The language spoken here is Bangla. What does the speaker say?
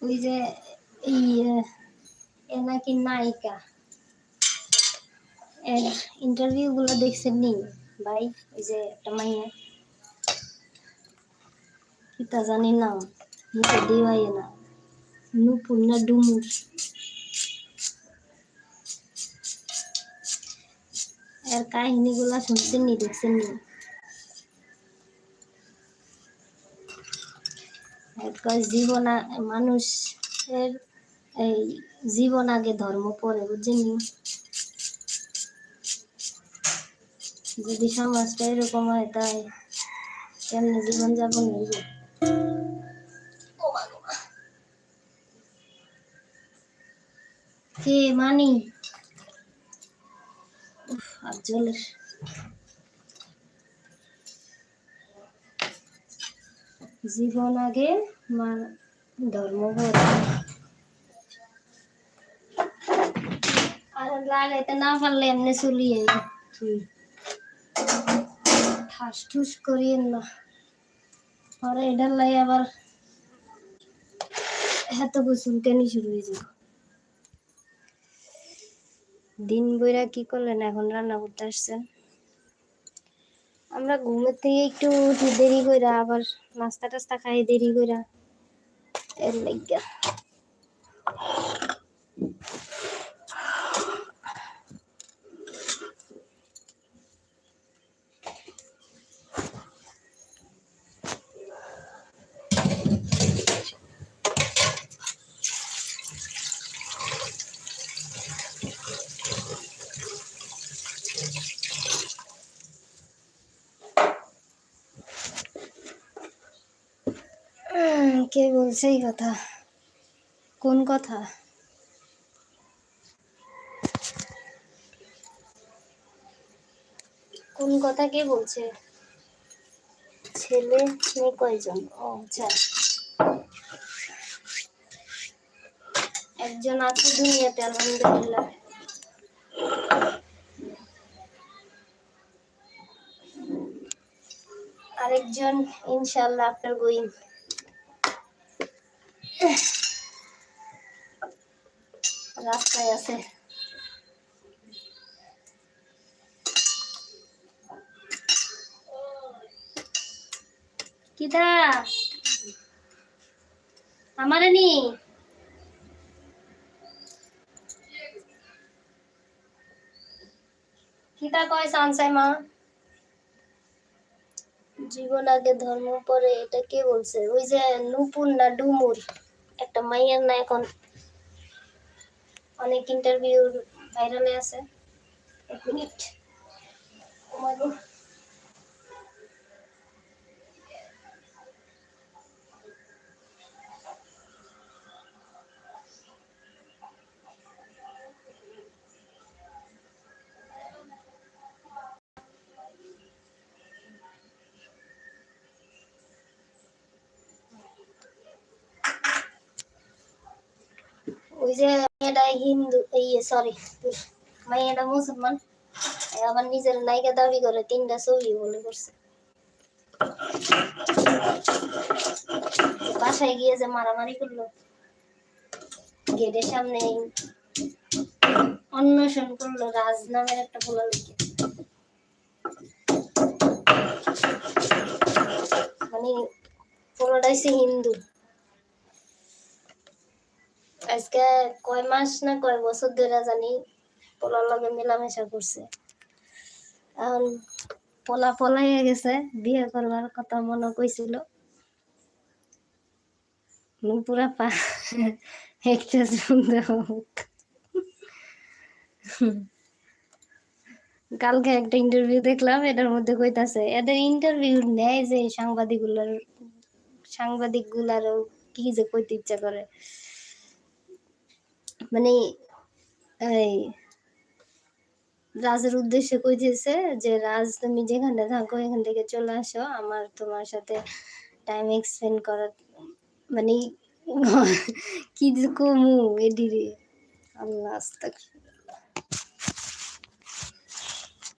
ওই যে এই এ নাকি নায়িকা, এর ইন্টারভিউ গুলো দেখছেন নি ভাই? ওই যে একটা মাইয়া, কি তা জানি নাম, মুখে দিওয়াই না, নুপুর না ডুমুর, এর কাহিনী গুলা শুনছেন নি, দেখছেন নি? জীবন মানুষের এই জীবন আগে ধর্ম পরে, বুঝছেন নি? যদি সমাজটা এরকম হয় তাই কেমনে জীবন যাপন হইব? কে মানি আফজলের জীবন আগে ধর্ম পরে। আর লাগাইতে না পারলে এমনি চলিয়ে ঠাস ঠুস করিয়েন না, আর এটার লাই আবার এত গোসল কেন শুরু হয়ে যাব। দিন বইরা কি করলেন? এখন রান্না করতে আসছেন? আমরা ঘুমের থেকে একটু উঠি দেরি কইরা, আবার নাস্তা টাস্তা খাই দেরি কইরা, এর লাইগা। কে বলছে এই কথা? কোন কথা? কোন কথা কে বলছে? ছেলে মেয়ে কয়জন? ও আচ্ছা, একজন আছে দুনিয়াতে আলহামদুলিল্লাহ। আরেকজন ইনশাআল্লাহ আপনার গোয়িং রাস্তায় আছে। কিদা আমারে নি কিতা কয় সানসাই মা? জীবন আগে ধর্ম পরে, এটা কে বলছে? ওই যে নুপুর না ডুমুর, একটা মাইয়ার না এখন অনেক ইন্টারভিউ ভাইরালে আছে। এক মিনিট। ওই যে মেয়েটা হিন্দু, এই সরি, মেয়েটা মুসলমান, আবার নিজের নায়িকা দাবি করে, 3টা ছবি বলে করছে। বাসায় গিয়ে যে মারামারি করলো গেটের সামনে, অন্বেষণ করলো রাজ নামের একটা পোলা লোকে, মানে পোলাটাই সে হিন্দু। আজকে কয় মাস না কয় বছর ধরে জানি পোলার লগে মেলামেশা করছে। এখন পোলা পলাইয়া গেছে, বিয়ে করবার কথা মনে কইছিল, পুরা একটা সুন্দর। কালকে একটা ইন্টারভিউ দেখলাম, এটার মধ্যে কইতাছে এদের ইন্টারভিউ নেয় যে সাংবাদিক গুলারও কি যে কইতে ইচ্ছা করে, মানে এই রাজের উদ্দেশ্যে কইতেছে যে রাজ তুমি যেখানে থাকো এখান থেকে চলে আসো, আমার তোমার সাথে টাইম এক্সপেন্ড করার, মানে কি যে কমু এডিরে, আল্লাহ আস্তাগফিরুল্লাহ।